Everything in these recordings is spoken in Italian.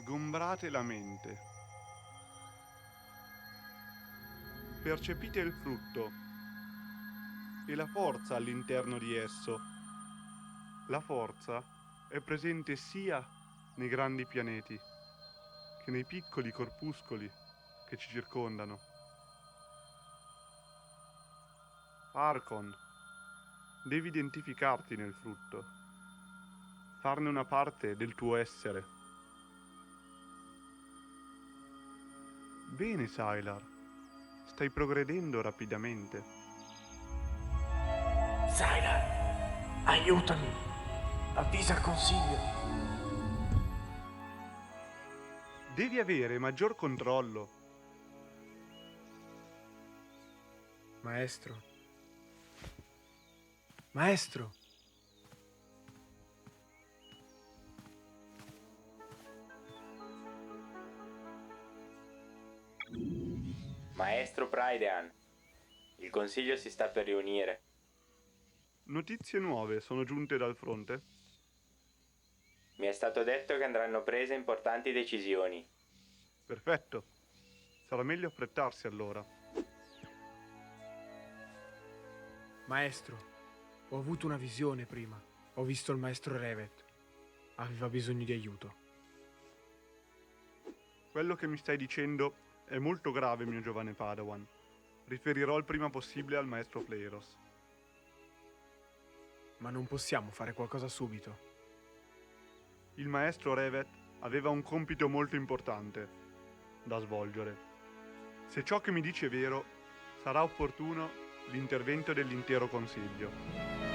sgombrate la mente. Percepite il frutto e la forza all'interno di esso. La forza è presente sia nei grandi pianeti che nei piccoli corpuscoli che ci circondano. Archon, devi identificarti nel frutto, farne una parte del tuo essere. Bene, Sylar, stai progredendo rapidamente. Sylar, aiutami! Avvisa il consiglio! Devi avere maggior controllo. Maestro. Maestro! Maestro Prydean, il consiglio si sta per riunire. Notizie nuove sono giunte dal fronte? Mi è stato detto che andranno prese importanti decisioni. Perfetto. Sarà meglio affrettarsi allora. Maestro, ho avuto una visione prima. Ho visto il maestro Revet. Aveva bisogno di aiuto. Quello che mi stai dicendo è molto grave, mio giovane Padawan. Riferirò il prima possibile al maestro Fleiros. Ma non possiamo fare qualcosa subito. Il maestro Revet aveva un compito molto importante da svolgere. Se ciò che mi dice è vero, sarà opportuno l'intervento dell'intero consiglio.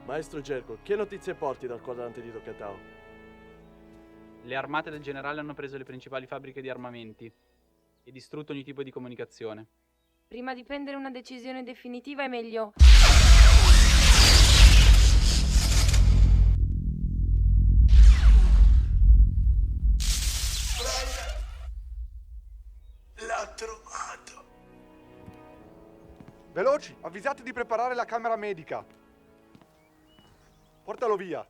Maestro Jerko, che notizie porti dal quadrante di Tokatao? Le armate del generale hanno preso le principali fabbriche di armamenti e distrutto ogni tipo di comunicazione. Prima di prendere una decisione definitiva è meglio... L'ha trovato! Veloci, avvisate di preparare la camera medica. Portalo via.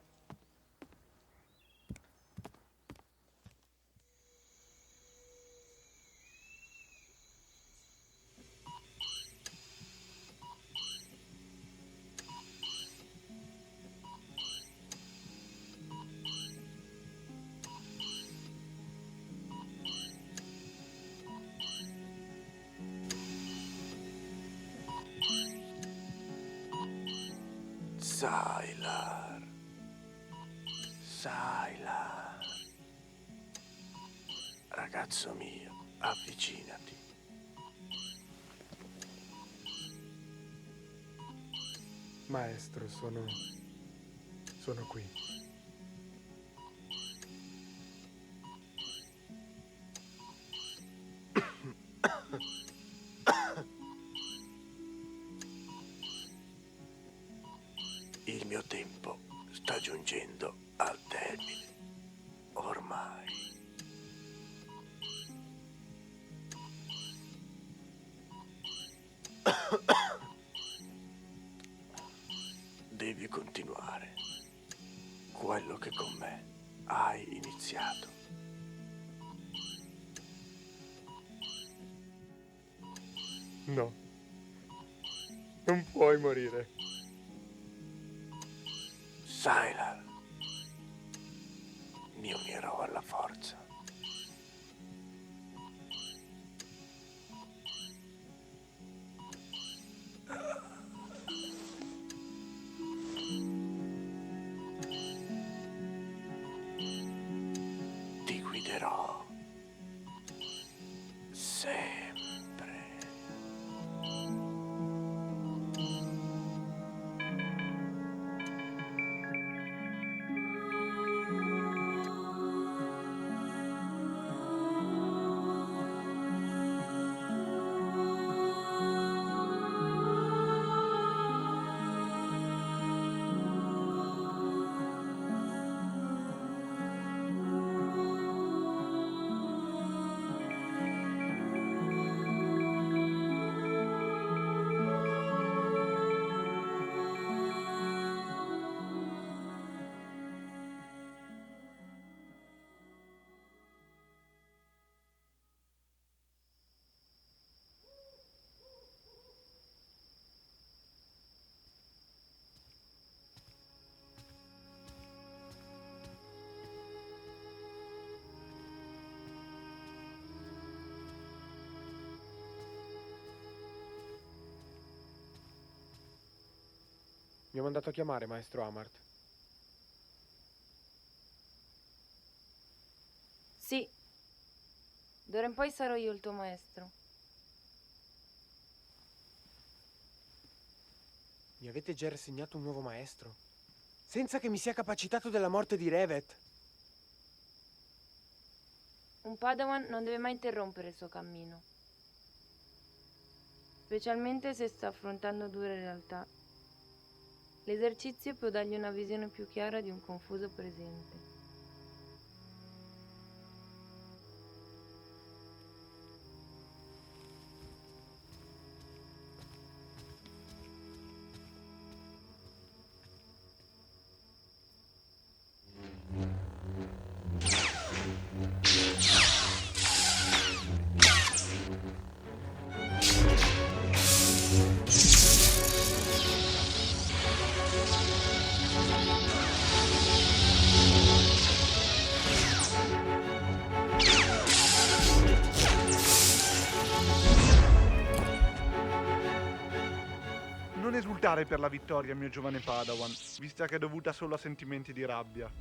Sylar. Sylar. Ragazzo mio, avvicinati. Maestro, sono qui. Il mio tempo sta giungendo al termine. Ormai. Devi continuare quello che con me hai iniziato. No. Non puoi morire. Sylar, mi unirò alla forza. Ti guiderò sempre. Mi ha mandato a chiamare, maestro Amart. Sì. D'ora in poi sarò io il tuo maestro. Mi avete già rassegnato un nuovo maestro? Senza che mi sia capacitato della morte di Revet? Un Padawan non deve mai interrompere il suo cammino. Specialmente se sta affrontando dure realtà. L'esercizio può dargli una visione più chiara di un confuso presente. Non esultare per la vittoria, mio giovane Padawan, vista che è dovuta solo a sentimenti di rabbia.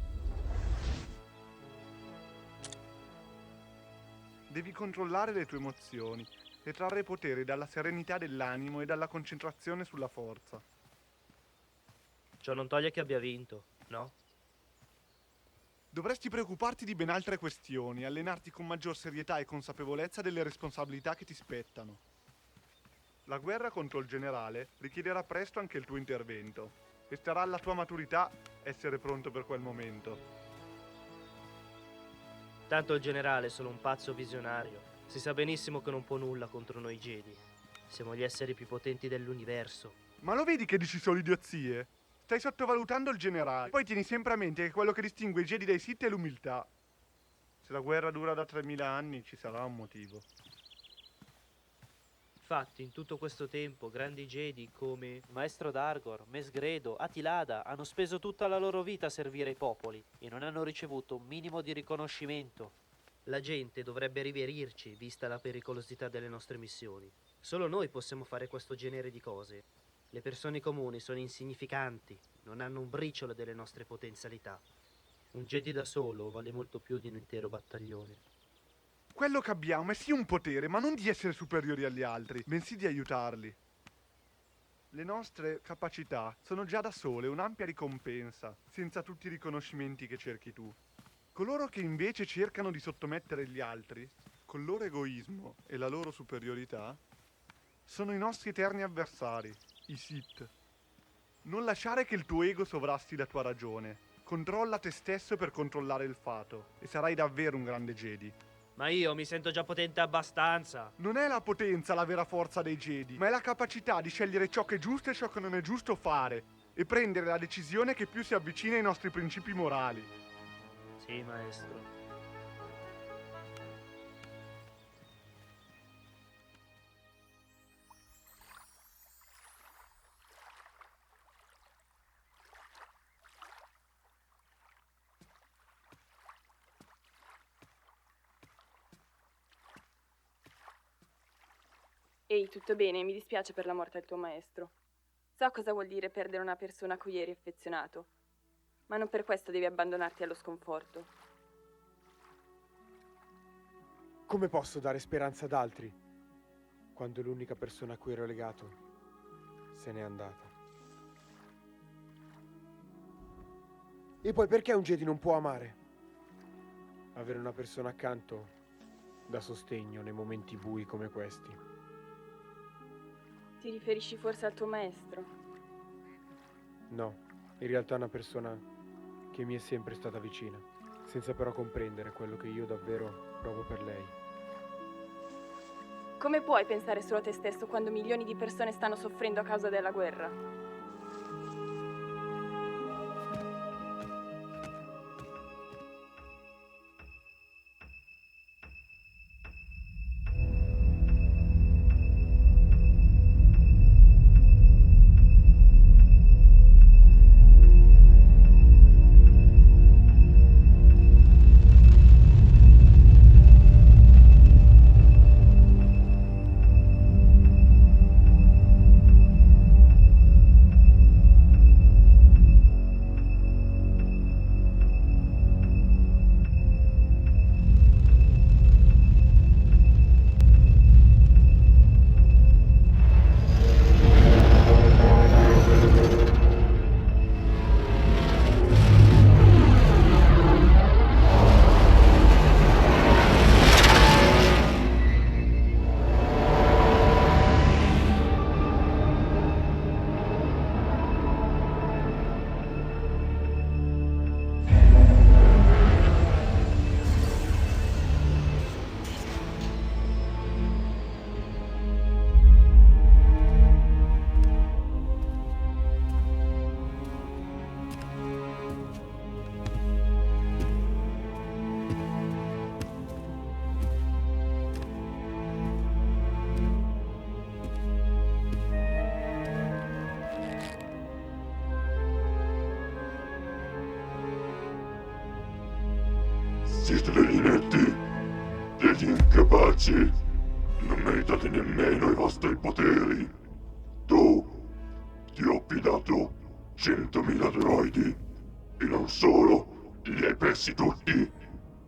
Devi controllare le tue emozioni e trarre potere dalla serenità dell'animo e dalla concentrazione sulla forza. Ciò non toglie che abbia vinto, no? Dovresti preoccuparti di ben altre questioni, allenarti con maggior serietà e consapevolezza delle responsabilità che ti spettano. La guerra contro il generale richiederà presto anche il tuo intervento e starà alla tua maturità essere pronto per quel momento. Tanto il generale è solo un pazzo visionario. Si sa benissimo che non può nulla contro noi Jedi. Siamo gli esseri più potenti dell'universo. Ma lo vedi che dici solo idiozie? Stai sottovalutando il generale. Poi tieni sempre a mente che quello che distingue i Jedi dai Sith è l'umiltà. Se la guerra dura da 3000 anni ci sarà un motivo. Infatti, in tutto questo tempo, grandi Jedi come Maestro Dargor, Mesgredo, Atilada hanno speso tutta la loro vita a servire i popoli e non hanno ricevuto un minimo di riconoscimento. la gente dovrebbe riverirci, vista la pericolosità delle nostre missioni. Solo noi possiamo fare questo genere di cose. Le persone comuni sono insignificanti, non hanno un briciolo delle nostre potenzialità. Un Jedi da solo vale molto più di un intero battaglione. Quello che abbiamo è sì un potere, ma non di essere superiori agli altri, bensì di aiutarli. Le nostre capacità sono già da sole un'ampia ricompensa, senza tutti i riconoscimenti che cerchi tu. Coloro che invece cercano di sottomettere gli altri, col loro egoismo e la loro superiorità, sono i nostri eterni avversari, i Sith. Non lasciare che il tuo ego sovrasti la tua ragione. Controlla te stesso per controllare il fato, e sarai davvero un grande Jedi. Ma io mi sento già potente abbastanza. Non è la potenza la vera forza dei Jedi, ma è la capacità di scegliere ciò che è giusto e ciò che non è giusto fare, e prendere la decisione che più si avvicina ai nostri principi morali. Sì, maestro. Ehi, tutto bene? Mi dispiace per la morte del tuo maestro. So cosa vuol dire perdere una persona a cui eri affezionato, ma non per questo devi abbandonarti allo sconforto. Come posso dare speranza ad altri quando l'unica persona a cui ero legato se n'è andata? E poi perché un Jedi non può amare? Avere una persona accanto da sostegno nei momenti bui come questi. Ti riferisci forse al tuo maestro? No, in realtà è una persona che mi è sempre stata vicina, senza però comprendere quello che io davvero provo per lei. Come puoi pensare solo a te stesso quando milioni di persone stanno soffrendo a causa della guerra? Siete degli inetti, degli incapaci. Non meritate nemmeno i vostri poteri. Tu, ti ho affidato 100.000 droidi e non solo, li hai persi tutti.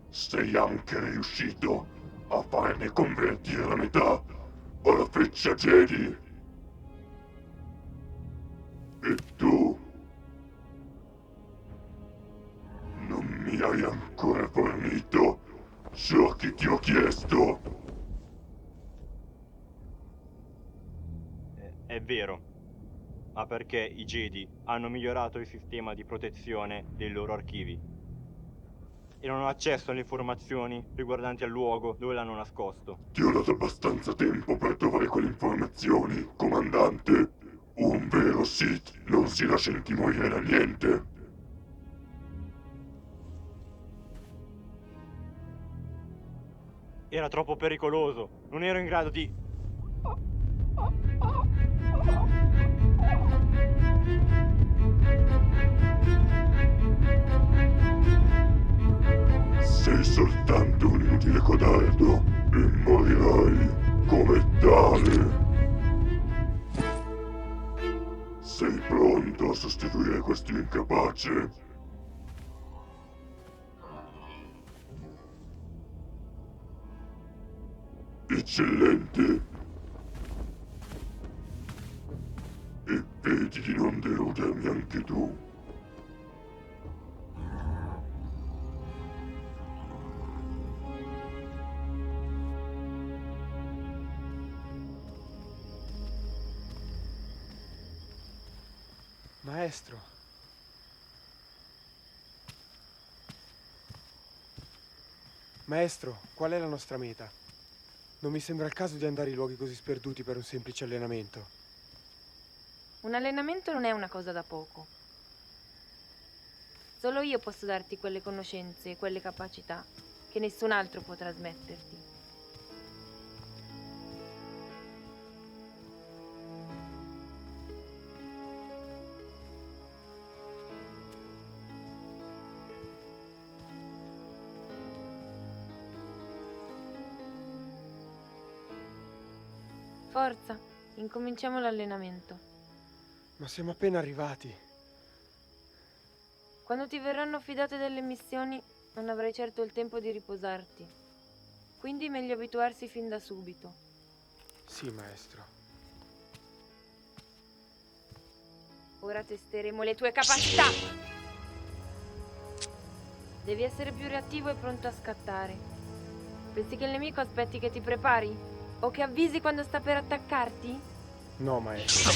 Sei anche riuscito a farne convertire la metà alla freccia Jedi. E tu non mi hai ancora fornito ciò che ti ho chiesto. È vero, ma perché i Jedi hanno migliorato il sistema di protezione dei loro archivi e non hanno accesso alle informazioni riguardanti al luogo dove l'hanno nascosto. Ti ho dato abbastanza tempo per trovare quelle informazioni, comandante. Un vero Sith non si lascia intimorire da niente. Era troppo pericoloso, non ero in grado di... Sei soltanto un inutile codardo e morirai come tale. Sei pronto a sostituire questo incapace? Eccellente. E vedi di non deludermi anche tu. Maestro. Maestro, qual è la nostra meta? Non mi sembra il caso di andare in luoghi così sperduti per un semplice allenamento. Un allenamento non è una cosa da poco. Solo io posso darti quelle conoscenze e quelle capacità che nessun altro può trasmetterti. Forza, incominciamo l'allenamento. Ma siamo appena arrivati. Quando ti verranno affidate delle missioni, non avrai certo il tempo di riposarti. Quindi meglio abituarsi fin da subito. Sì, maestro. Ora testeremo le tue capacità! Devi essere più reattivo e pronto a scattare. Pensi che il nemico aspetti che ti prepari? O che avvisi quando sta per attaccarti? No, maestro.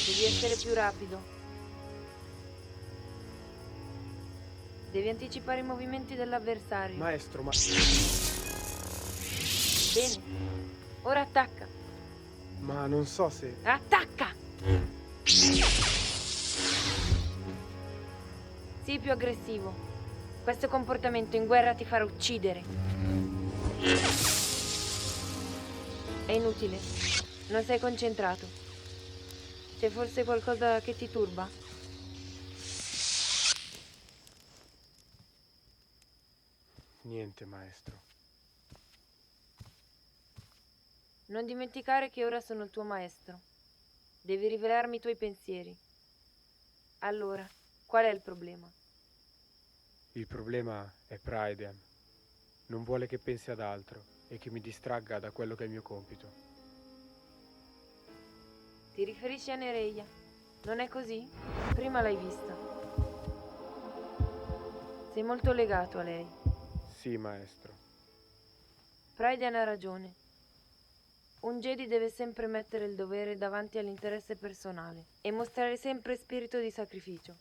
Devi essere più rapido. Devi anticipare i movimenti dell'avversario. Maestro, ma... Bene. Ora attacca. Ma non so se... Attacca! Sii più aggressivo. Questo comportamento in guerra ti farà uccidere. È inutile. Non sei concentrato. C'è forse qualcosa che ti turba? Niente, maestro. Non dimenticare che ora sono il tuo maestro. Devi rivelarmi i tuoi pensieri. Allora, qual è il problema? Il problema è Prydean. Non vuole che pensi ad altro e che mi distragga da quello che è il mio compito. Ti riferisci a Nereia? Non è così? Prima l'hai vista. Sei molto legato a lei. Sì, maestro. Prydean ha ragione. Un Jedi deve sempre mettere il dovere davanti all'interesse personale e mostrare sempre spirito di sacrificio.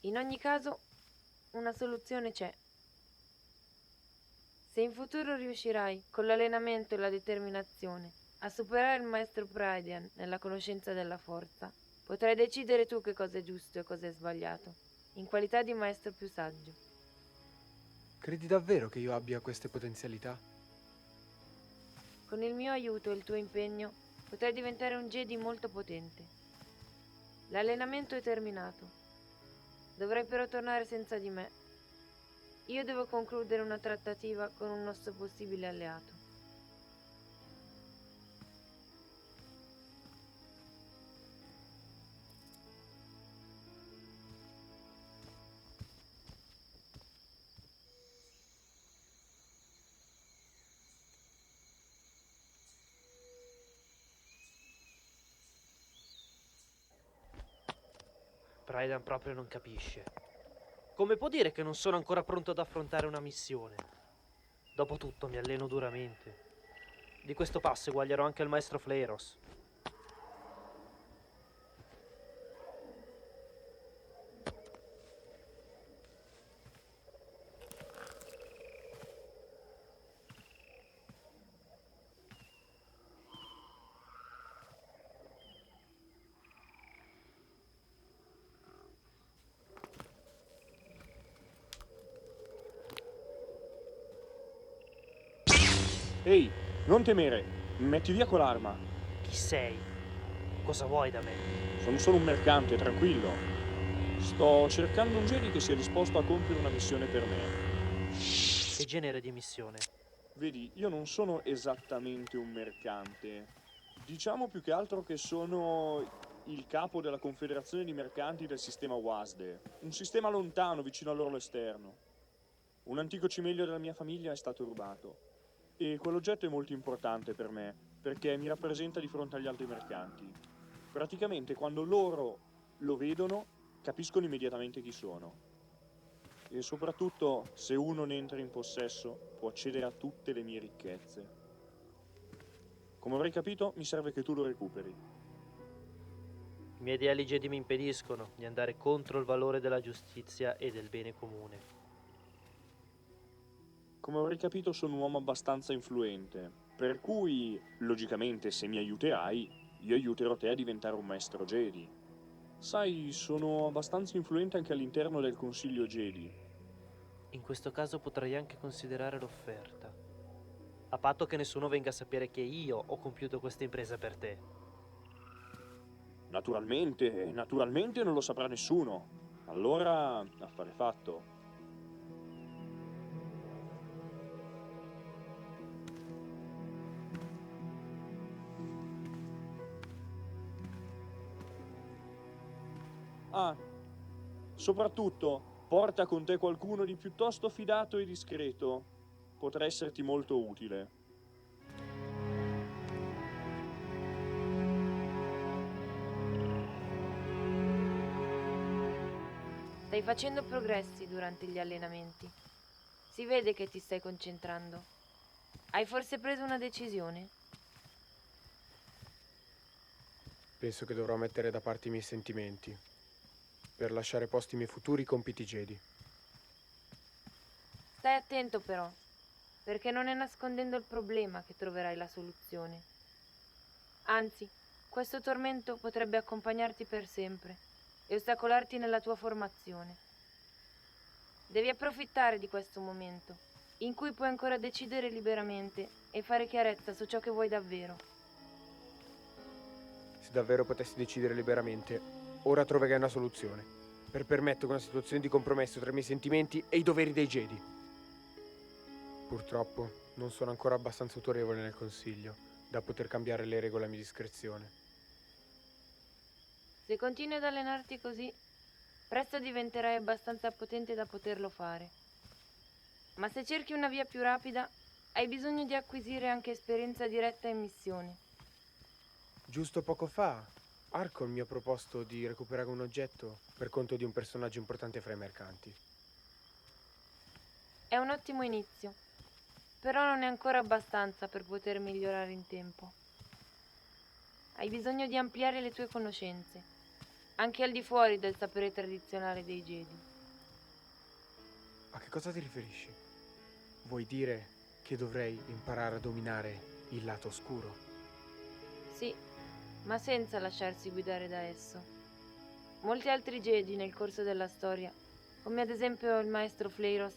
In ogni caso, una soluzione c'è. Se in futuro riuscirai, con l'allenamento e la determinazione, a superare il maestro Prydean nella conoscenza della forza, potrai decidere tu che cosa è giusto e cosa è sbagliato, in qualità di maestro più saggio. Credi davvero che io abbia queste potenzialità? Con il mio aiuto e il tuo impegno, potrai diventare un Jedi molto potente. L'allenamento è terminato. Dovrai però tornare senza di me. Io devo concludere una trattativa con un nostro possibile alleato. Praidan proprio non capisce. Come può dire che non sono ancora pronto ad affrontare una missione? Dopotutto mi alleno duramente. Di questo passo eguaglierò anche il maestro Fleiros. Ehi, non temere, metti via quell'arma. Chi sei? Cosa vuoi da me? Sono solo un mercante, tranquillo. Sto cercando un Jedi che sia disposto a compiere una missione per me. Che genere di missione? Vedi, io non sono esattamente un mercante. Diciamo più che altro che sono il capo della confederazione di mercanti del sistema WASDE. Un sistema lontano, vicino all'orlo esterno. Un antico cimelio della mia famiglia è stato rubato. E quell'oggetto è molto importante per me, perché mi rappresenta di fronte agli altri mercanti. Praticamente quando loro lo vedono, capiscono immediatamente chi sono. E soprattutto, se uno ne entra in possesso, può accedere a tutte le mie ricchezze. Come avrai capito, mi serve che tu lo recuperi. I miei ideali Jedi mi impediscono di andare contro il valore della giustizia e del bene comune. Come avrai capito, sono un uomo abbastanza influente, per cui, logicamente, se mi aiuterai, io aiuterò te a diventare un maestro Jedi. Sai, sono abbastanza influente anche all'interno del Consiglio Jedi. In questo caso potrei anche considerare l'offerta. A patto che nessuno venga a sapere che io ho compiuto questa impresa per te. Naturalmente non lo saprà nessuno. Allora, affare fatto. Ah, soprattutto, porta con te qualcuno di piuttosto fidato e discreto. Potrà esserti molto utile. Stai facendo progressi durante gli allenamenti. Si vede che ti stai concentrando. Hai forse preso una decisione? Penso che dovrò mettere da parte i miei sentimenti per lasciare posto i miei futuri compiti Jedi. Stai attento però, perché non è nascondendo il problema che troverai la soluzione. Anzi, questo tormento potrebbe accompagnarti per sempre e ostacolarti nella tua formazione. Devi approfittare di questo momento, in cui puoi ancora decidere liberamente e fare chiarezza su ciò che vuoi davvero. Se davvero potessi decidere liberamente, ora troverai una soluzione per permettere una situazione di compromesso tra i miei sentimenti e i doveri dei Jedi. Purtroppo non sono ancora abbastanza autorevole nel Consiglio da poter cambiare le regole a mia discrezione. Se continui ad allenarti così, presto diventerai abbastanza potente da poterlo fare. Ma se cerchi una via più rapida, hai bisogno di acquisire anche esperienza diretta in missioni. Giusto poco fa, Arcon mi ha proposto di recuperare un oggetto per conto di un personaggio importante fra i mercanti. È un ottimo inizio, però non è ancora abbastanza per poter migliorare in tempo. Hai bisogno di ampliare le tue conoscenze, anche al di fuori del sapere tradizionale dei Jedi. A che cosa ti riferisci? Vuoi dire che dovrei imparare a dominare il lato oscuro? Sì, ma senza lasciarsi guidare da esso. Molti altri Jedi nel corso della storia, come ad esempio il maestro Fleiros,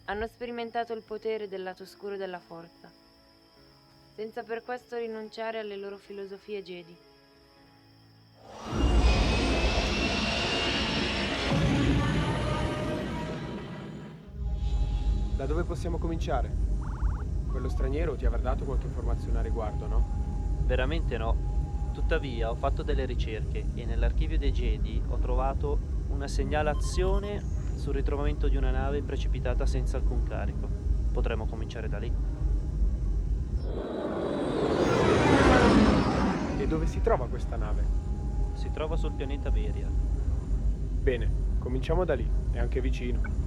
hanno sperimentato il potere del lato oscuro della forza, senza per questo rinunciare alle loro filosofie Jedi. Da dove possiamo cominciare? Quello straniero ti avrà dato qualche informazione a riguardo, no? Veramente no. Tuttavia ho fatto delle ricerche e nell'archivio dei Jedi ho trovato una segnalazione sul ritrovamento di una nave precipitata senza alcun carico. Potremmo cominciare da lì. E dove si trova questa nave? Si trova sul pianeta Beria. Bene, cominciamo da lì, è anche vicino.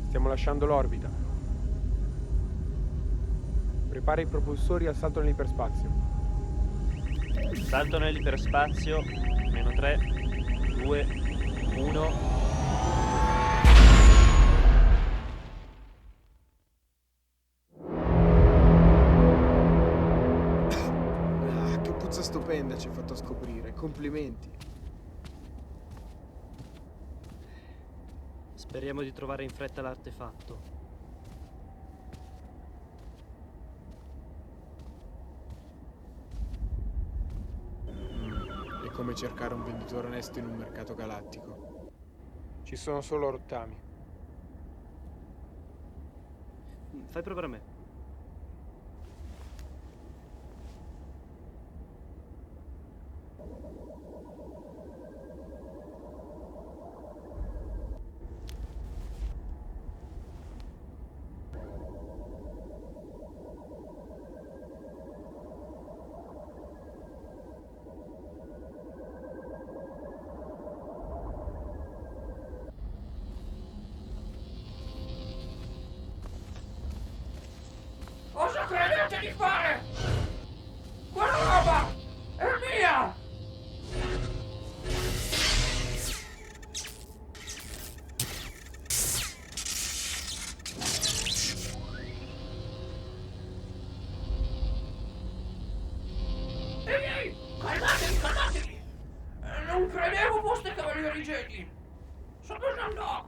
Stiamo lasciando l'orbita. Prepara i propulsori al salto nell'iperspazio. Salto nell'iperspazio. -3, 2, 1. Che puzza stupenda ci hai fatto scoprire, complimenti. Speriamo di trovare in fretta l'artefatto. È come cercare un venditore onesto in un mercato galattico. Ci sono solo rottami. Fai provare a me. Cosa credete di fare? Quella roba è mia! Ehi, calmatevi, calmatevi! Non credevo foste cavalieri Jedi! Sono Jean-Doc!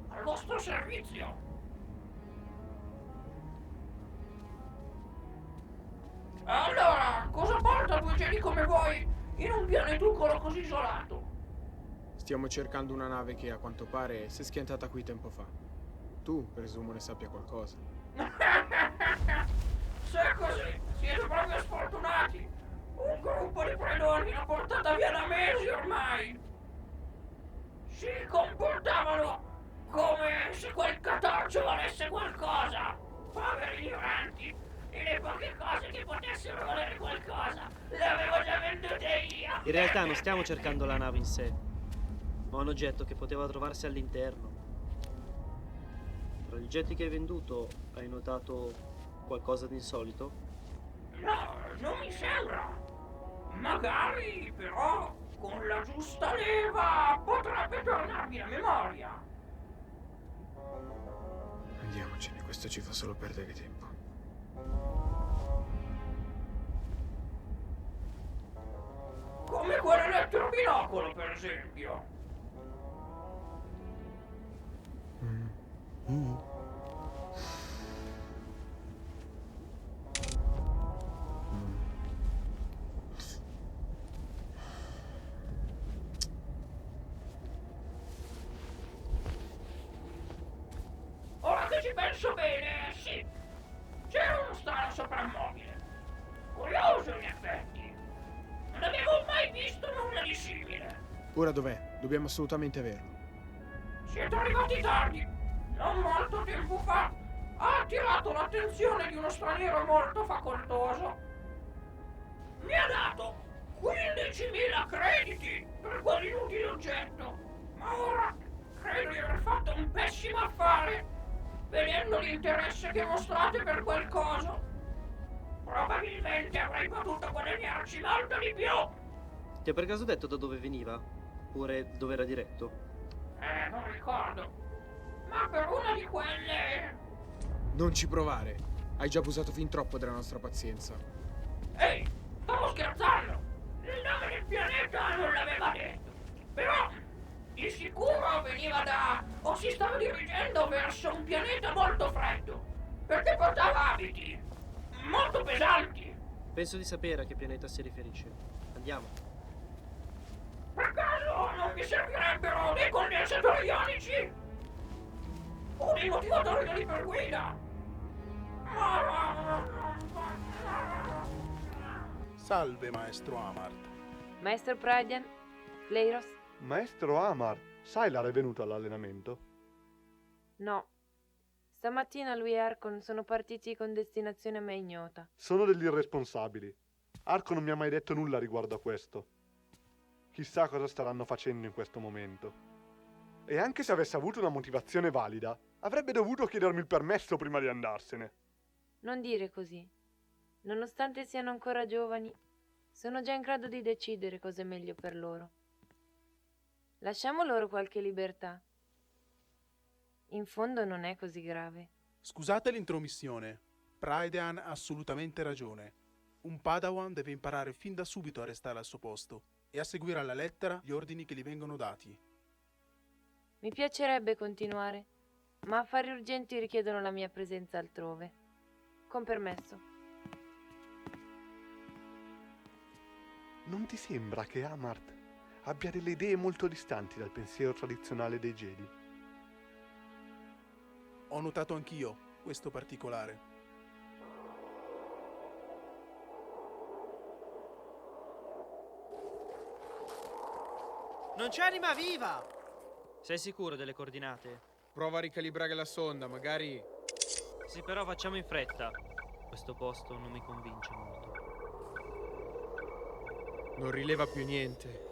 Al vostro servizio! Allora, cosa porta due geni come voi in un pianetucolo così isolato? Stiamo cercando una nave che, a quanto pare, si è schiantata qui tempo fa. Tu, presumo, ne sappia qualcosa. Se è così, siete proprio sfortunati. Un gruppo di predoni l'ha portata via da mesi ormai. Si comportavano come se quel catorcio valesse qualcosa. Poveri ignoranti. E le poche cose che potessero valere qualcosa le avevo già vendute io. In realtà non stiamo cercando la nave in sé, ma un oggetto che poteva trovarsi all'interno. Tra gli oggetti che hai venduto, hai notato qualcosa di insolito? No, non mi sembra. Magari, però, con la giusta leva potrebbe tornarmi la memoria. Andiamocene, questo ci fa solo perdere tempo. Come quell'elettrobinocolo, per esempio. Ora che ci penso bene, sì. C'era uno strano soprammobile. Curioso, in effetti. Non avevo mai visto nulla di simile. Ora dov'è? Dobbiamo assolutamente averlo. Siete arrivati tardi. Non molto tempo fa ha attirato l'attenzione di uno straniero molto facoltoso. Mi ha dato 15.000 crediti per quell'inutile oggetto. Ma ora credo di aver fatto un pessimo affare, vedendo l'interesse che mostrate per quel coso. Probabilmente avrei potuto guadagnarci molto di più. Ti ha per caso detto da dove veniva? Oppure dove era diretto? Non ricordo. Ma per una di quelle... Non ci provare. Hai già abusato fin troppo della nostra pazienza. Ehi, stavo scherzando. Il nome del pianeta non l'aveva detto. Però, di sicuro veniva da... o si stava dirigendo verso un pianeta molto freddo. Perché portava abiti molto pesanti. Penso di sapere a che pianeta si riferisce. Andiamo. Per caso non vi servirebbero dei condensatori ionici? il motivatore dell'iperguida! Salve, maestro Amart. Maestro Prydian, Fleiros? Maestro Amar, Sylar è venuto all'allenamento? No. Stamattina lui e Archon sono partiti con destinazione a me ignota. Sono degli irresponsabili. Arco non mi ha mai detto nulla riguardo a questo. Chissà cosa staranno facendo in questo momento. E anche se avesse avuto una motivazione valida, avrebbe dovuto chiedermi il permesso prima di andarsene. Non dire così. Nonostante siano ancora giovani, sono già in grado di decidere cosa è meglio per loro. Lasciamo loro qualche libertà. In fondo non è così grave. Scusate l'intromissione. Prydean ha assolutamente ragione. Un Padawan deve imparare fin da subito a restare al suo posto e a seguire alla lettera gli ordini che gli vengono dati. Mi piacerebbe continuare, ma affari urgenti richiedono la mia presenza altrove. Con permesso. Non ti sembra che Amart abbia delle idee molto distanti dal pensiero tradizionale dei Jedi? Ho notato anch'io questo particolare. Non c'è anima viva! Sei sicuro delle coordinate? Prova a ricalibrare la sonda, magari... Sì, però facciamo in fretta. Questo posto non mi convince molto. Non rileva più niente.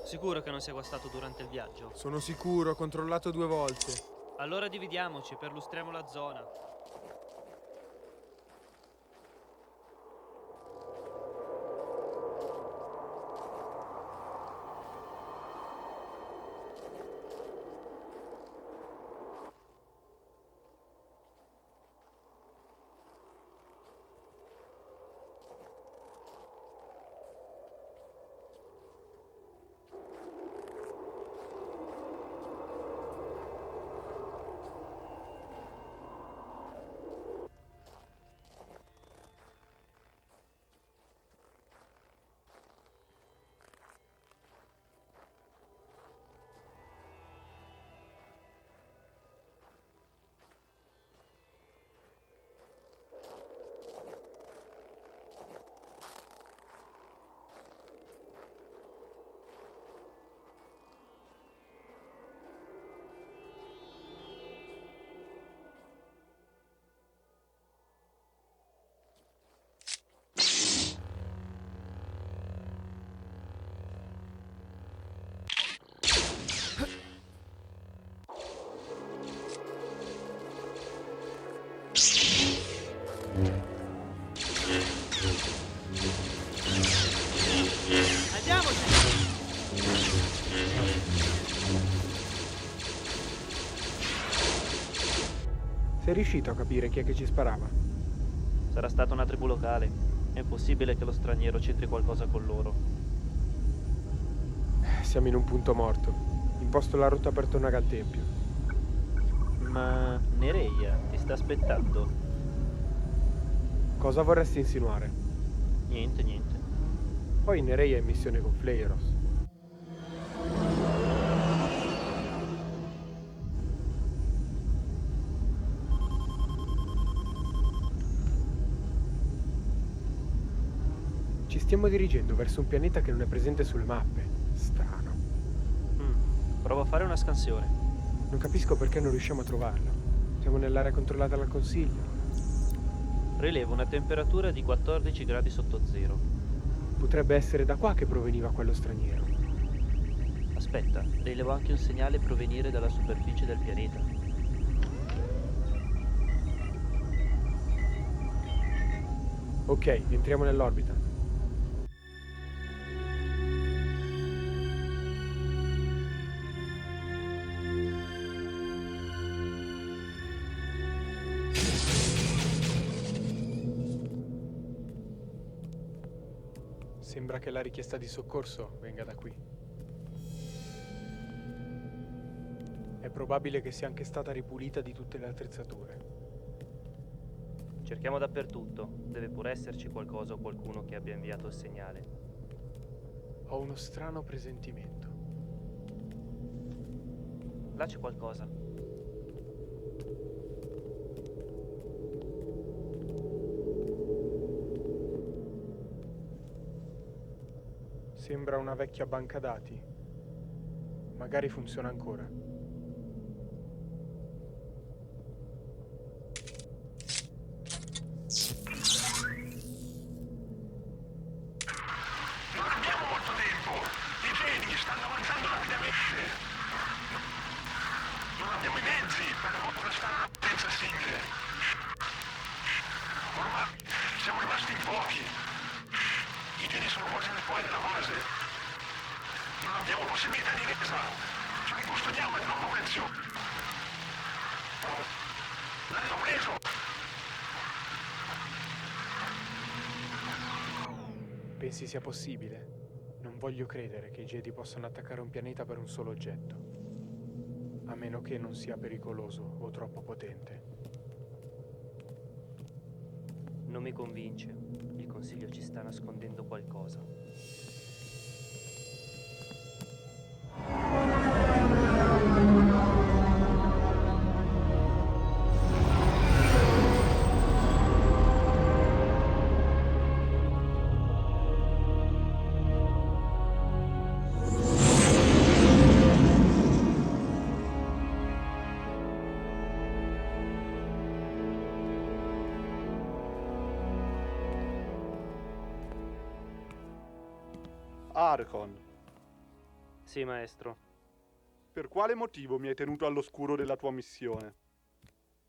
Sicuro che non sia guastato durante il viaggio? Sono sicuro, ho controllato 2 volte. Allora dividiamoci e perlustriamo la zona. Sei riuscito a capire chi è che ci sparava? Sarà stata una tribù locale. È possibile che lo straniero c'entri qualcosa con loro. Siamo in un punto morto. Imposto la rotta per tornare al tempio. Ma Nereia ti sta aspettando? Cosa vorresti insinuare? Niente. Poi Nereia è in missione con Fleiros. Ci stiamo dirigendo verso un pianeta che non è presente sulle mappe. Strano. Provo a fare una scansione. Non capisco perché non riusciamo a trovarlo. Siamo nell'area controllata dal Consiglio. Rilevo una temperatura di 14 gradi sotto zero. Potrebbe essere da qua che proveniva quello straniero. Aspetta, rilevo anche un segnale provenire dalla superficie del pianeta. Ok, entriamo nell'orbita. Sembra che la richiesta di soccorso venga da qui. È probabile che sia anche stata ripulita di tutte le attrezzature. Cerchiamo dappertutto. Deve pure esserci qualcosa o qualcuno che abbia inviato il segnale. Ho uno strano presentimento. Là c'è qualcosa. Sembra una vecchia banca dati. Magari funziona ancora. Non abbiamo molto tempo. I Jedi stanno avanzando rapidamente. Non abbiamo i mezzi per contrastare la potenza simile. Ormai siamo rimasti in pochi. I Jedi sono quasi nel cuore della base. Non abbiamo possibilità di resa. Ciò che custodiamo è troppo prezioso. L'hanno preso. Pensi sia possibile? Non voglio credere che i Jedi possano attaccare un pianeta per un solo oggetto. A meno che non sia pericoloso o troppo potente. Non mi convince. Il Consiglio ci sta nascondendo qualcosa. Archon, Sì, maestro. per quale motivo mi hai tenuto all'oscuro della tua missione?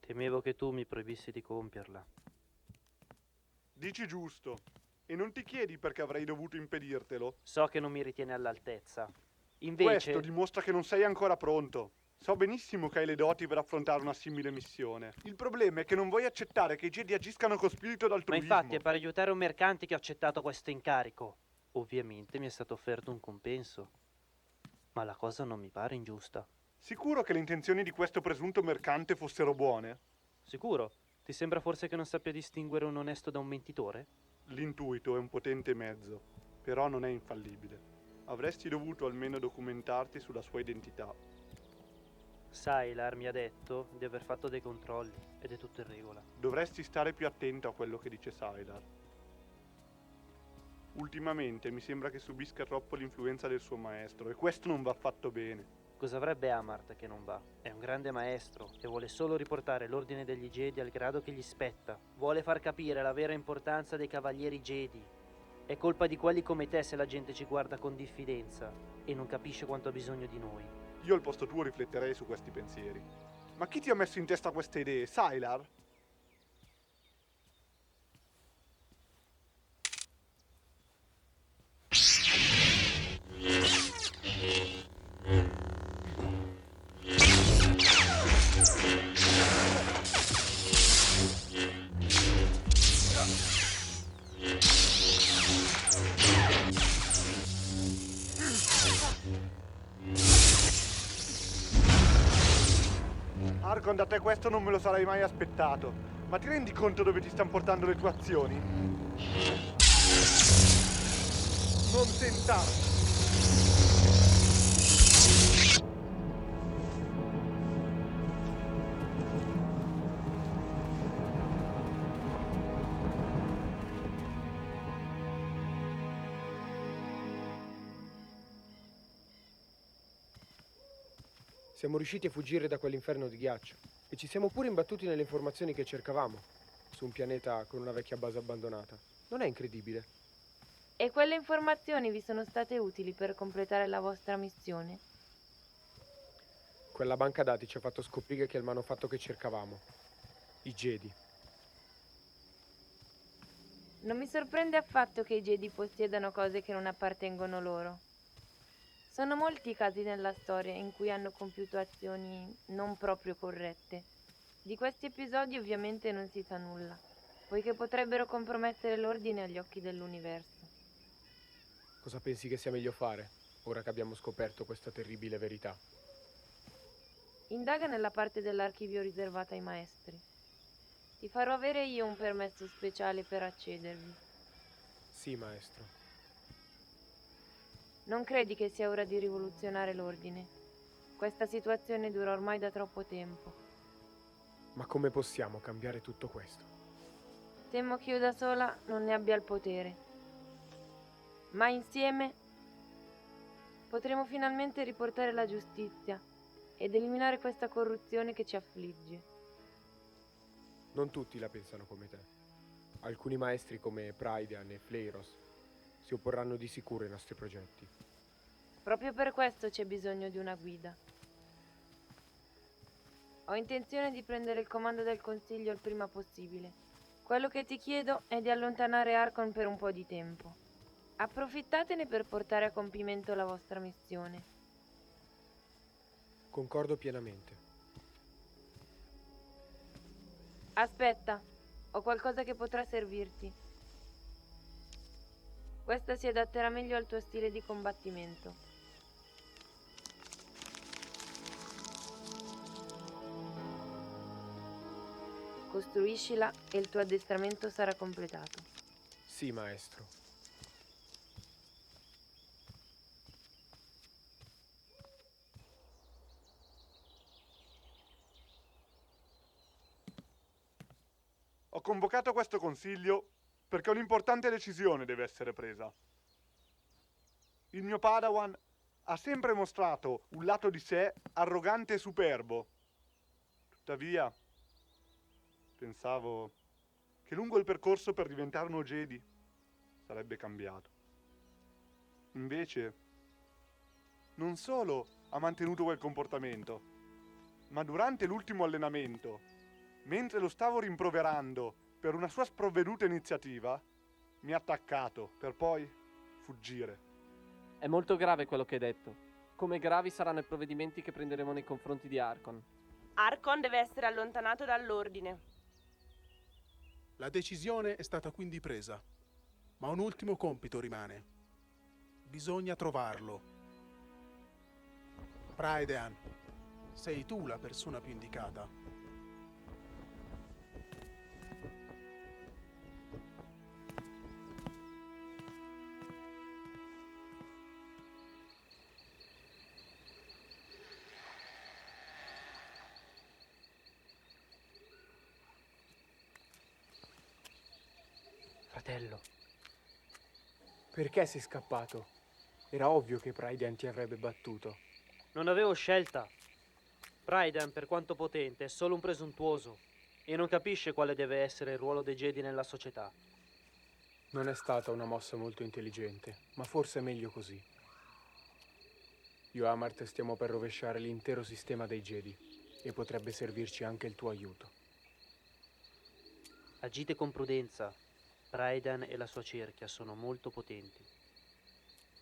Temevo che tu mi proibissi di compierla. Dici giusto. E non ti chiedi perché avrei dovuto impedirtelo? So che non mi ritiene all'altezza. Invece... Questo dimostra che non sei ancora pronto. So benissimo che hai le doti per affrontare una simile missione. Il problema è che non vuoi accettare che i Jedi agiscano con spirito Ma d'altruismo. infatti è per aiutare un mercante che ho accettato questo incarico. Ovviamente mi è stato offerto un compenso. Ma la cosa non mi pare ingiusta. Sicuro che le intenzioni di questo presunto mercante fossero buone? Sicuro? Ti sembra forse che non sappia distinguere un onesto da un mentitore? L'intuito è un potente mezzo, però non è infallibile. Avresti dovuto almeno documentarti sulla sua identità. Sylar mi ha detto di aver fatto dei controlli ed è tutto in regola. Dovresti stare più attento a quello che dice Sylar. Ultimamente mi sembra che subisca troppo l'influenza del suo maestro e questo non va affatto bene. Cosa avrebbe Amart che non va? È un grande maestro e vuole solo riportare l'ordine degli Jedi al grado che gli spetta. Vuole far capire la vera importanza dei cavalieri Jedi. È colpa di quelli come te se la gente ci guarda con diffidenza e non capisce quanto ha bisogno di noi. Io al posto tuo rifletterei su questi pensieri. Ma chi ti ha messo in testa queste idee? Sylar? Archon, da te questo non me lo sarei mai aspettato. Ma ti rendi conto dove ti stanno portando le tue azioni? Non tentarti! Siamo riusciti a fuggire da quell'inferno di ghiaccio e ci siamo pure imbattuti nelle informazioni che cercavamo, su un pianeta con una vecchia base abbandonata. Non è incredibile? E quelle informazioni vi sono state utili per completare la vostra missione? Quella banca dati ci ha fatto scoprire che è il manufatto che cercavamo. I Jedi. Non mi sorprende affatto che i Jedi possiedano cose che non appartengono loro. Sono molti i casi nella storia in cui hanno compiuto azioni non proprio corrette. Di questi episodi ovviamente non si sa nulla, poiché potrebbero compromettere l'ordine agli occhi dell'universo. Cosa pensi che sia meglio fare, ora che abbiamo scoperto questa terribile verità? Indaga nella parte dell'archivio riservata ai maestri. Ti farò avere io un permesso speciale per accedervi. Sì, maestro. Non credi che sia ora di rivoluzionare l'ordine? Questa situazione dura ormai da troppo tempo. Ma come possiamo cambiare tutto questo? Temo che io da sola non ne abbia il potere. Ma insieme potremo finalmente riportare la giustizia ed eliminare questa corruzione che ci affligge. Non tutti la pensano come te. Alcuni maestri come Prydean e Fleiros si opporranno di sicuro ai nostri progetti. Proprio per questo c'è bisogno di una guida. Ho intenzione di prendere il comando del Consiglio il prima possibile. Quello che ti chiedo è di allontanare Archon per un po' di tempo. Approfittatene per portare a compimento la vostra missione. Concordo pienamente. Aspetta, ho qualcosa che potrà servirti. Questa si adatterà meglio al tuo stile di combattimento. Costruiscila e il tuo addestramento sarà completato. Sì, maestro. Ho convocato questo consiglio perché un'importante decisione deve essere presa. Il mio Padawan ha sempre mostrato un lato di sé arrogante e superbo. Tuttavia, pensavo che lungo il percorso per diventare uno Jedi sarebbe cambiato. Invece, non solo ha mantenuto quel comportamento, ma durante l'ultimo allenamento, mentre lo stavo rimproverando per una sua sprovveduta iniziativa, mi ha attaccato per poi fuggire. È molto grave quello che hai detto. Come gravi saranno i provvedimenti che prenderemo nei confronti di Archon. Archon deve essere allontanato dall'ordine. La decisione è stata quindi presa, ma un ultimo compito rimane. Bisogna trovarlo. Prydean, sei tu la persona più indicata. Fratello. Perché sei scappato? Era ovvio che Prydean ti avrebbe battuto. Non avevo scelta. Prydean, per quanto potente, è solo un presuntuoso e non capisce quale deve essere il ruolo dei Jedi nella società. Non è stata una mossa molto intelligente, ma forse è meglio così. Io e Amart stiamo per rovesciare l'intero sistema dei Jedi e potrebbe servirci anche il tuo aiuto. Agite con prudenza. Prydean e la sua cerchia sono molto potenti.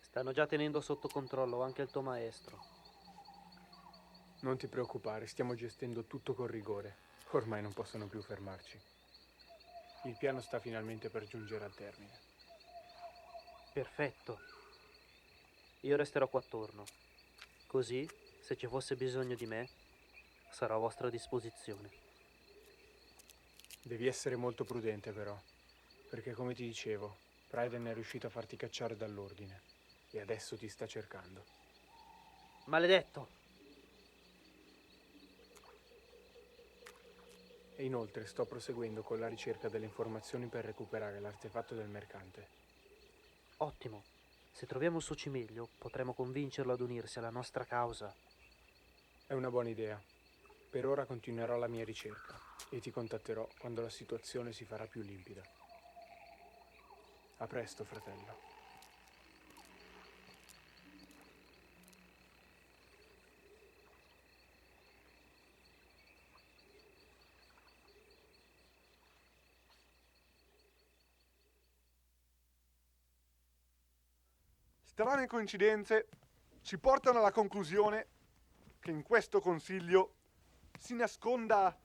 Stanno già tenendo sotto controllo anche il tuo maestro. Non ti preoccupare, stiamo gestendo tutto con rigore. Ormai non possono più fermarci. Il piano sta finalmente per giungere al termine. Perfetto. Io resterò qua attorno. Così, se ci fosse bisogno di me, sarò a vostra disposizione. Devi essere molto prudente però, perché come ti dicevo, Prydean è riuscito a farti cacciare dall'ordine e adesso ti sta cercando. Maledetto! E inoltre sto proseguendo con la ricerca delle informazioni per recuperare l'artefatto del mercante. Ottimo. Se troviamo il suo cimelio, potremo convincerlo ad unirsi alla nostra causa. È una buona idea. Per ora continuerò la mia ricerca e ti contatterò quando la situazione si farà più limpida. A presto, fratello. Strane coincidenze ci portano alla conclusione che in questo consiglio si nasconda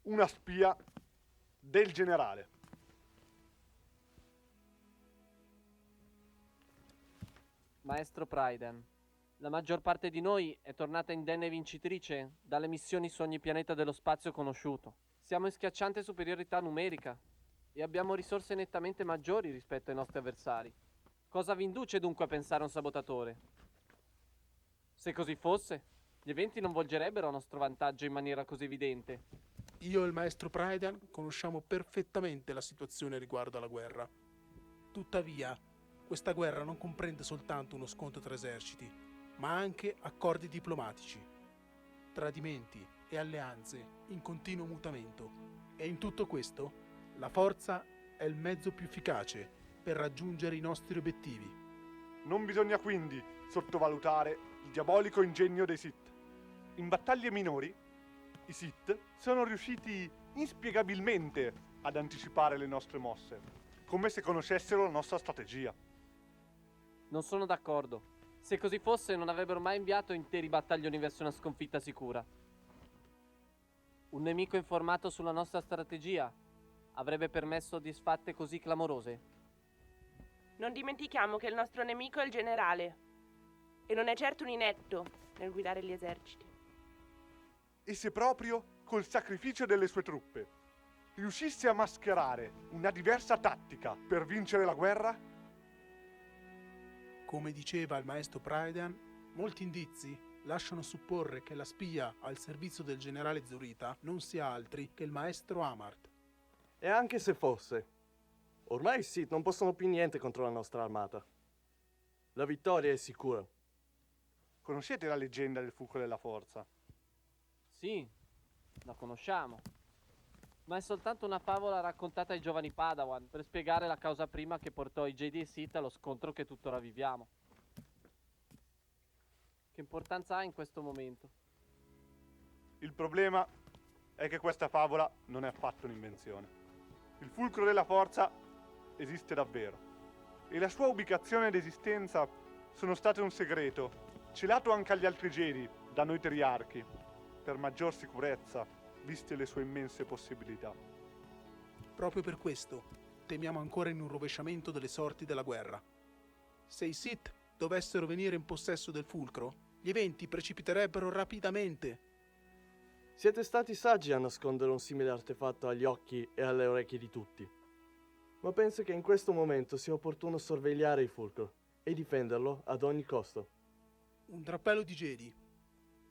una spia del generale. Maestro Prydean, la maggior parte di noi è tornata indenne vincitrice dalle missioni su ogni pianeta dello spazio conosciuto. Siamo in schiacciante superiorità numerica e abbiamo risorse nettamente maggiori rispetto ai nostri avversari. Cosa vi induce dunque a pensare a un sabotatore? Se così fosse, gli eventi non volgerebbero a nostro vantaggio in maniera così evidente. Io e il maestro Prydean conosciamo perfettamente la situazione riguardo alla guerra. Tuttavia, questa guerra non comprende soltanto uno scontro tra eserciti, ma anche accordi diplomatici, tradimenti e alleanze in continuo mutamento. E in tutto questo, la forza è il mezzo più efficace per raggiungere i nostri obiettivi. Non bisogna quindi sottovalutare il diabolico ingegno dei Sith. In battaglie minori, i Sith sono riusciti inspiegabilmente ad anticipare le nostre mosse, come se conoscessero la nostra strategia. Non sono d'accordo. Se così fosse, non avrebbero mai inviato interi battaglioni verso una sconfitta sicura. Un nemico informato sulla nostra strategia avrebbe permesso disfatte così clamorose? Non dimentichiamo che il nostro nemico è il generale. E non è certo un inetto nel guidare gli eserciti. E se proprio, col sacrificio delle sue truppe, riuscisse a mascherare una diversa tattica per vincere la guerra? Come diceva il maestro Prydean, molti indizi lasciano supporre che la spia al servizio del generale Zurita non sia altri che il maestro Amart. E anche se fosse, ormai i Sith non possono più niente contro la nostra armata. La vittoria è sicura. Conoscete la leggenda del fulcro della forza? Sì, la conosciamo. Ma è soltanto una favola raccontata ai giovani Padawan per spiegare la causa prima che portò i Jedi e i Sith allo scontro che tuttora viviamo. Che importanza ha in questo momento? Il problema è che questa favola non è affatto un'invenzione. Il fulcro della forza esiste davvero e la sua ubicazione ed esistenza sono state un segreto celato anche agli altri Jedi da noi Teriarchi per maggior sicurezza, viste le sue immense possibilità. Proprio per questo temiamo ancora in un rovesciamento delle sorti della guerra. Se i Sith dovessero venire in possesso del fulcro, gli eventi precipiterebbero rapidamente. Siete stati saggi a nascondere un simile artefatto agli occhi e alle orecchie di tutti. Ma penso che in questo momento sia opportuno sorvegliare il fulcro e difenderlo ad ogni costo. Un drappello di Jedi,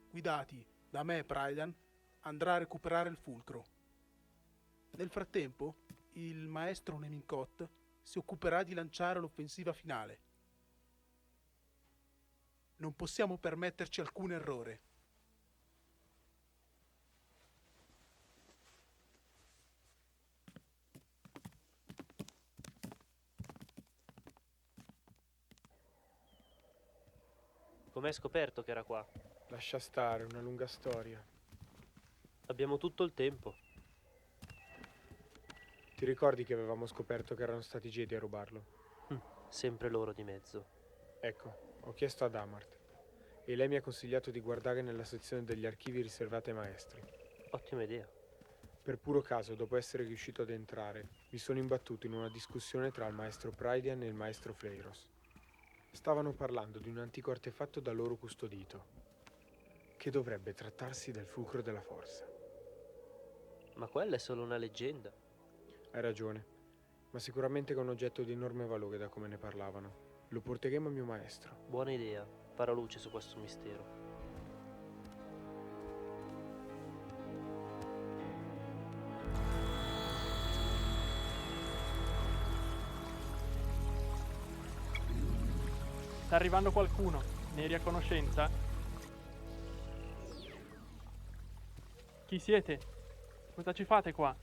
guidati da me e Prydean, andrà a recuperare il fulcro. Nel frattempo, il maestro Neminkot si occuperà di lanciare l'offensiva finale. Non possiamo permetterci alcun errore. Come hai scoperto che era qua? Lascia stare, una lunga storia. Abbiamo tutto il tempo. Ti ricordi che avevamo scoperto che erano stati i Jedi a rubarlo? Sempre loro di mezzo. Ecco, ho chiesto ad Amart e lei mi ha consigliato di guardare nella sezione degli archivi riservata ai maestri. Ottima idea. Per puro caso, dopo essere riuscito ad entrare, mi sono imbattuto in una discussione tra il maestro Prydean e il maestro Fleiros. Stavano parlando di un antico artefatto da loro custodito, che dovrebbe trattarsi del fulcro della forza. Ma quella è solo una leggenda. Hai ragione, ma sicuramente è un oggetto di enorme valore da come ne parlavano. Lo porteremo al mio maestro. Buona idea, farò luce su questo mistero. Sta arrivando qualcuno, ne eri a conoscenza? Chi siete? Cosa ci fate qua?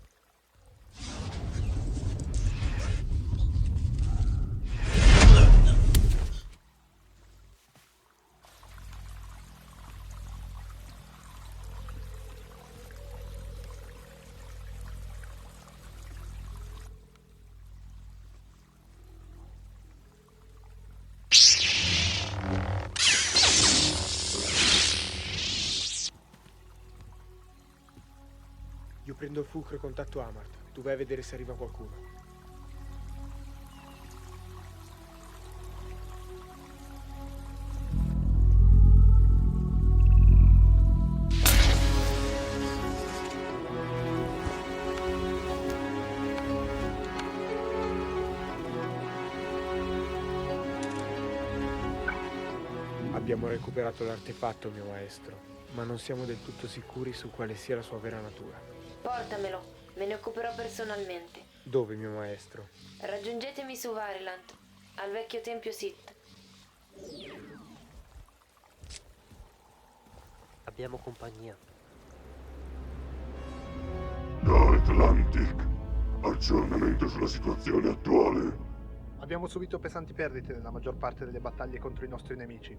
Io prendo il fulcro e contatto Amart. Tu vai a vedere se arriva qualcuno. Abbiamo recuperato l'artefatto, mio maestro, ma non siamo del tutto sicuri su quale sia la sua vera natura. Portamelo, me ne occuperò personalmente. Dove, mio maestro? Raggiungetemi su Varilant, al vecchio tempio Sith. Abbiamo compagnia. Da Atlantic, aggiornamento sulla situazione attuale. Abbiamo subito pesanti perdite nella maggior parte delle battaglie contro i nostri nemici.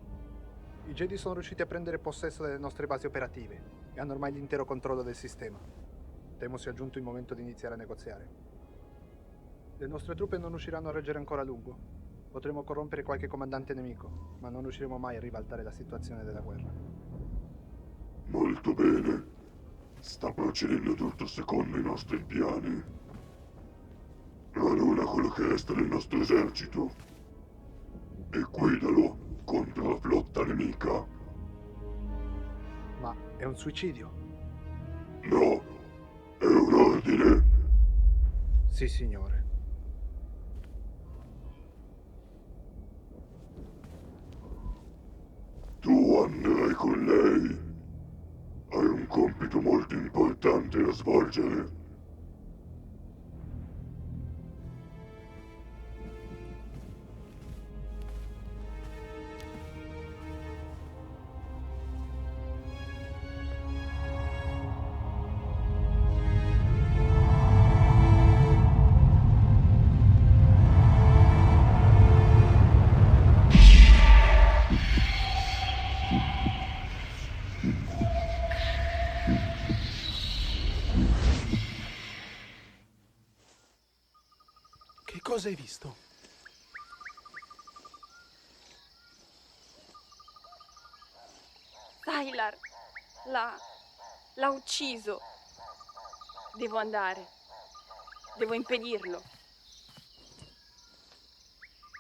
I Jedi sono riusciti a prendere possesso delle nostre basi operative e hanno ormai l'intero controllo del sistema. Temo sia giunto il momento di iniziare a negoziare. Le nostre truppe non riusciranno a reggere ancora a lungo. Potremo corrompere qualche comandante nemico, ma non riusciremo mai a ribaltare la situazione della guerra. Molto bene. Sta procedendo tutto secondo i nostri piani. Raduna quello che resta del nostro esercito e guidalo contro la flotta nemica. Ma è un suicidio. No, è un ordine. Sì, signore. Tu andrai con lei. Hai un compito molto importante da svolgere. Che cosa hai visto? Sylar l'ha ucciso. Devo andare. Devo impedirlo.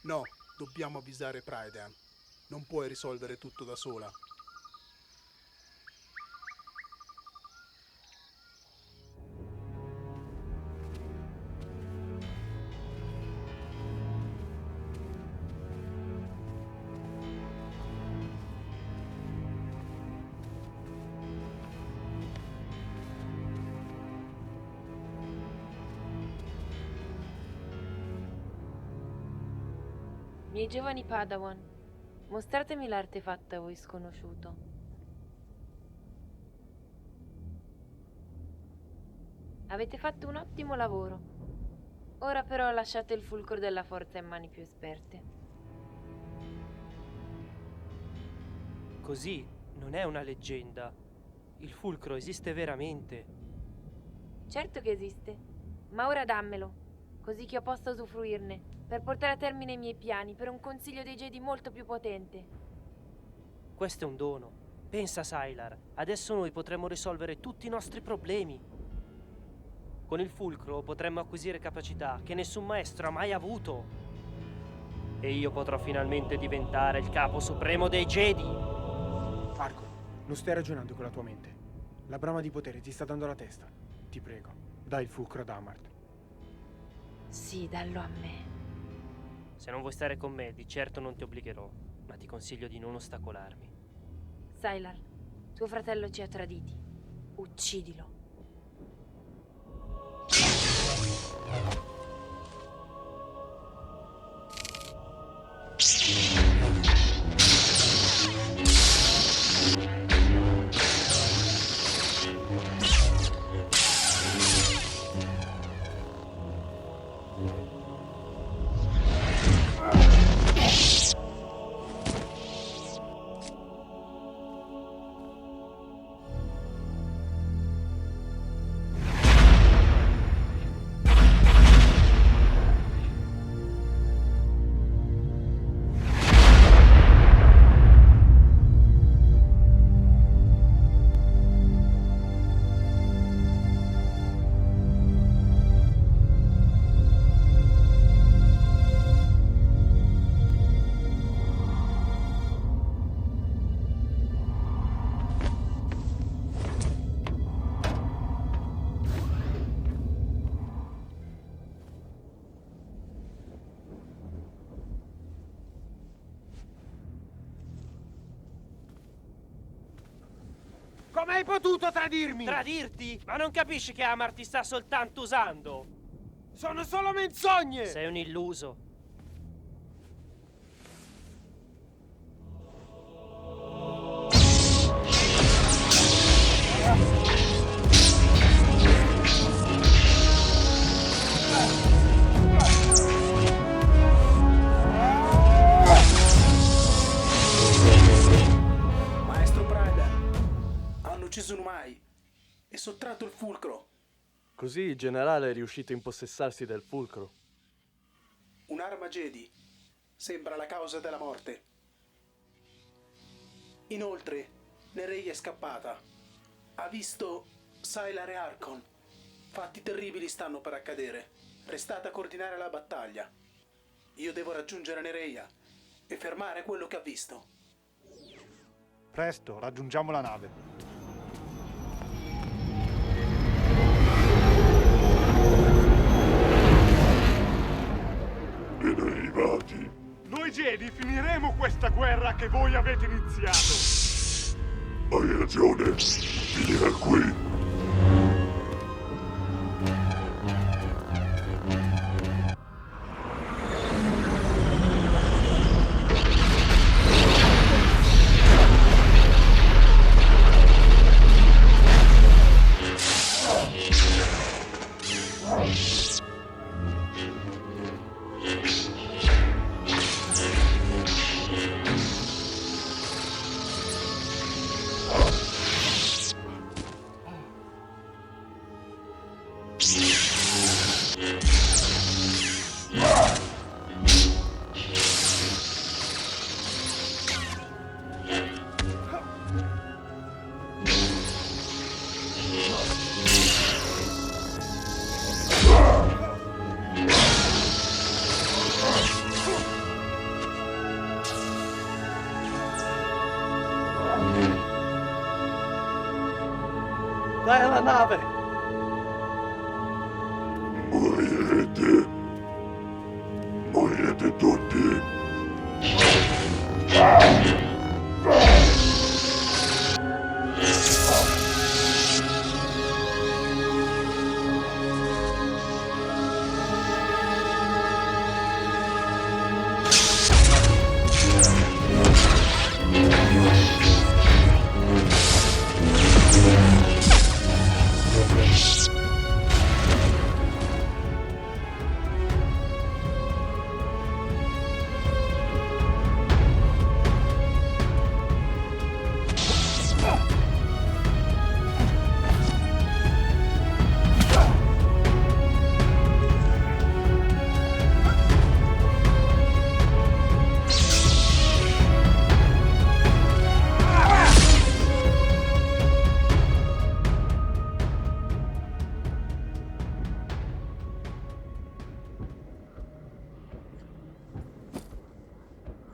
No, dobbiamo avvisare Prydean. Non puoi risolvere tutto da sola. Miei giovani Padawan, mostratemi l'artefatto a voi sconosciuto. Avete fatto un ottimo lavoro. Ora però lasciate il fulcro della forza in mani più esperte. Così non è una leggenda. Il fulcro esiste veramente. Certo che esiste, ma ora dammelo, così che io possa usufruirne, per portare a termine i miei piani per un consiglio dei Jedi molto più potente. Questo è un dono. Pensa, Sylar, adesso noi potremmo risolvere tutti i nostri problemi. Con il fulcro potremmo acquisire capacità che nessun maestro ha mai avuto. E io potrò finalmente diventare il capo supremo dei Jedi. Arco, non stai ragionando con la tua mente. La brama di potere ti sta dando la testa. Ti prego, dai il fulcro ad Amart. Sì, dallo a me. Se non vuoi stare con me, di certo non ti obbligherò, ma ti consiglio di non ostacolarmi. Sylar, tuo fratello ci ha traditi. Uccidilo. Come hai potuto tradirmi? Tradirti? Ma non capisci che Amar ti sta soltanto usando? Sono solo menzogne! Sei un illuso. ucciso Numai e sottratto il fulcro. Così il generale è riuscito a impossessarsi del fulcro. Un'arma Jedi sembra la causa della morte. Inoltre, Nereia è scappata. Ha visto Sylar e Archon. Fatti terribili stanno per accadere. Restate a coordinare la battaglia. Io devo raggiungere Nereia e fermare quello che ha visto. Presto, raggiungiamo la nave. Ben arrivati. Noi Jedi finiremo questa guerra che voi avete iniziato. Hai ragione, finirà qui. Dai alla nave! Morirete. Morirete tutti.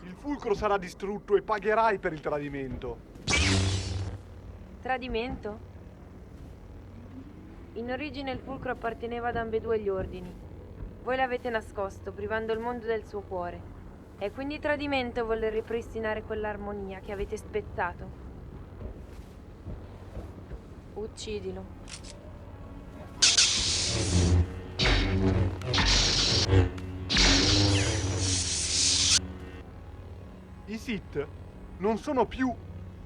Il fulcro sarà distrutto e pagherai per il tradimento. Tradimento? In origine il fulcro apparteneva ad ambedue gli ordini. Voi l'avete nascosto, privando il mondo del suo cuore. È quindi tradimento voler ripristinare quell'armonia che avete spezzato. Uccidilo. I Sith non sono più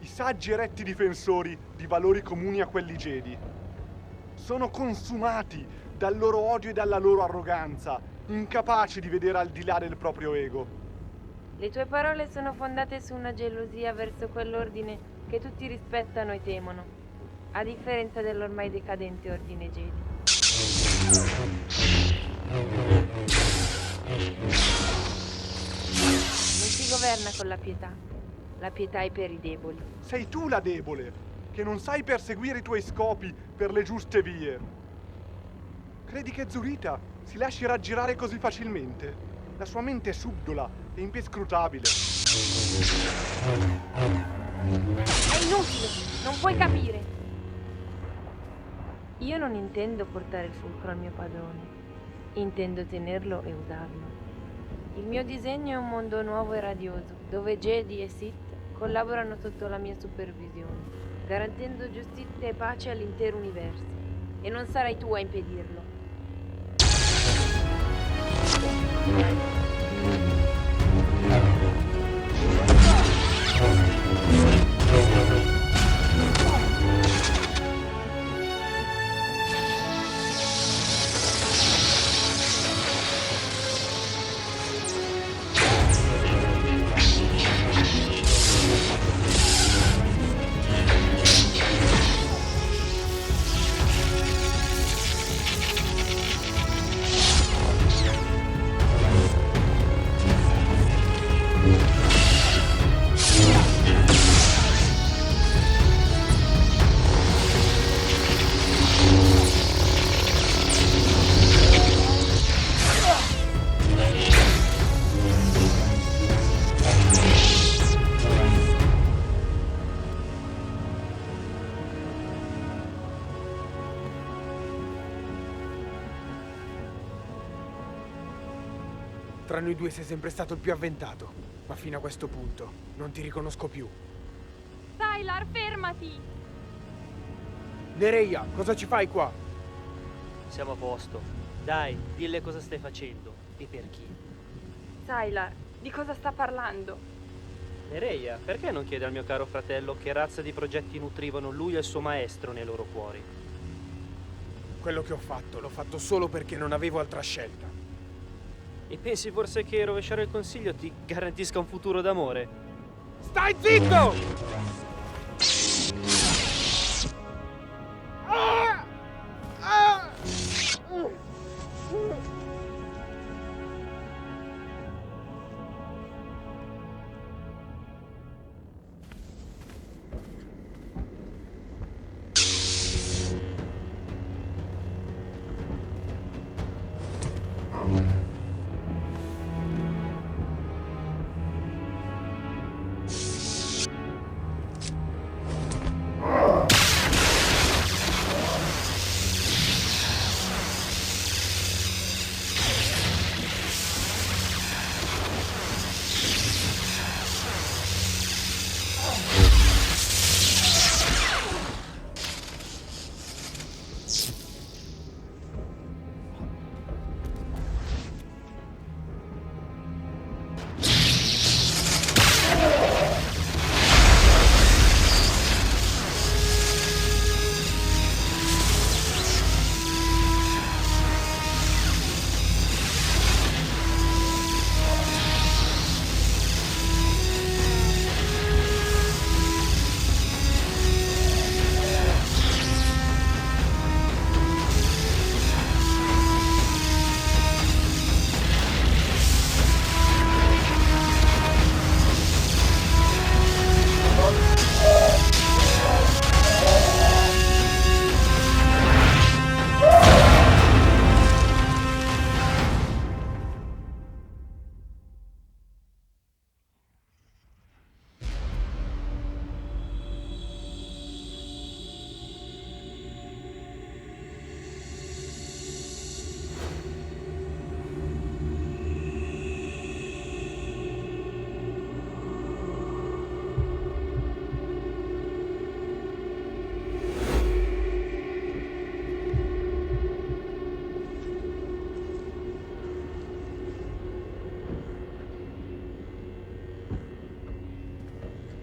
i saggi e retti difensori di valori comuni a quelli Jedi. Sono consumati dal loro odio e dalla loro arroganza, incapaci di vedere al di là del proprio ego. Le tue parole sono fondate su una gelosia verso quell'ordine che tutti rispettano e temono, a differenza dell'ormai decadente ordine Jedi. Non si governa con la pietà. La pietà è per i deboli. Sei tu la debole, che non sai perseguire i tuoi scopi per le giuste vie. Credi che Zurita si lasci raggirare così facilmente? La sua mente è subdola e imperscrutabile. È inutile, non puoi capire. Io non intendo portare il fulcro al mio padrone. Intendo tenerlo e usarlo. Il mio disegno è un mondo nuovo e radioso, dove Jedi e Sith collaborano sotto la mia supervisione, garantendo giustizia e pace all'intero universo. E non sarai tu a impedirlo. Tra noi due sei sempre stato il più avventato, ma fino a questo punto non ti riconosco più. Sylar, fermati! Nereia, cosa ci fai qua? Siamo a posto. Dai, dille cosa stai facendo e per chi. Sylar, di cosa sta parlando? Nereia, perché non chiede al mio caro fratello che razza di progetti nutrivano lui e il suo maestro nei loro cuori? Quello che ho fatto, l'ho fatto solo perché non avevo altra scelta. E pensi forse che rovesciare il consiglio ti garantisca un futuro d'amore? Stai zitto!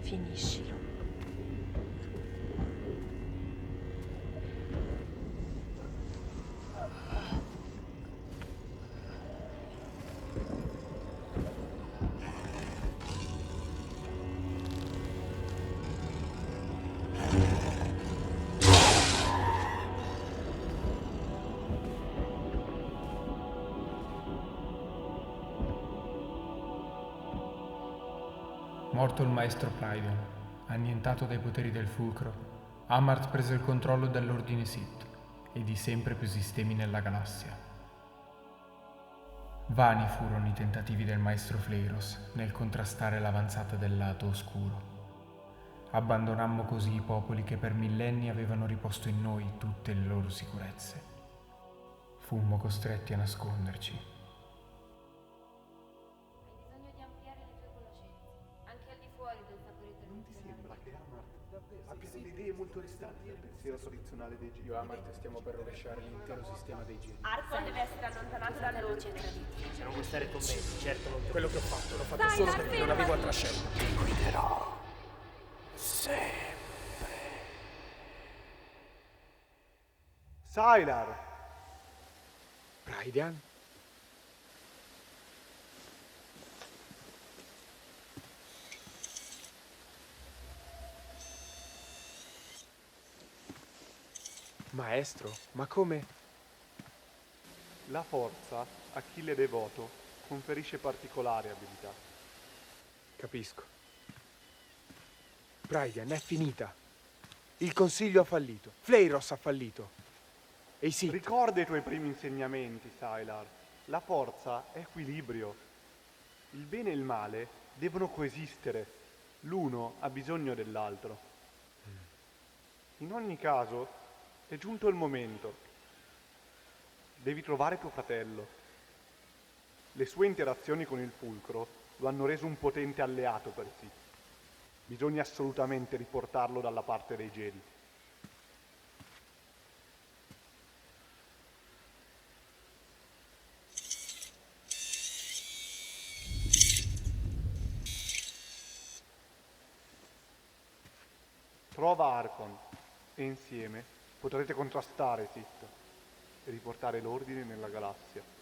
Finiscilo. Morto il maestro Pryden, annientato dai poteri del fulcro, Amart prese il controllo dell'ordine Sith e di sempre più sistemi nella galassia. Vani furono i tentativi del maestro Fleiros nel contrastare l'avanzata del lato oscuro. Abbandonammo così i popoli che per millenni avevano riposto in noi tutte le loro sicurezze. Fummo costretti a nasconderci. Abbia delle idee molto distanti dal pensiero soluzionale dei Jedi. Io e Amart stiamo per rovesciare l'intero sistema dei Jedi. Arson deve essere allontanato da noi. Se non vuoi stare con me, certo non ti... Quello che ho fatto, l'ho fatto solo perché non avevo altra scelta. Ti guiderò. Sempre. Sylar! Pryden? Maestro, ma come? La forza, a chi le è devoto, conferisce particolari abilità. Capisco. Pryden, è finita. Il Consiglio ha fallito. Fleiros ha fallito. E i Sith. Ricorda i tuoi primi insegnamenti, Sylar. La forza è equilibrio. Il bene e il male devono coesistere. L'uno ha bisogno dell'altro. In ogni caso, è giunto il momento. Devi trovare tuo fratello. Le sue interazioni con il fulcro lo hanno reso un potente alleato per Sith. Bisogna assolutamente riportarlo dalla parte dei Jedi. Trova Archon e insieme potrete contrastare Sith e riportare l'ordine nella galassia.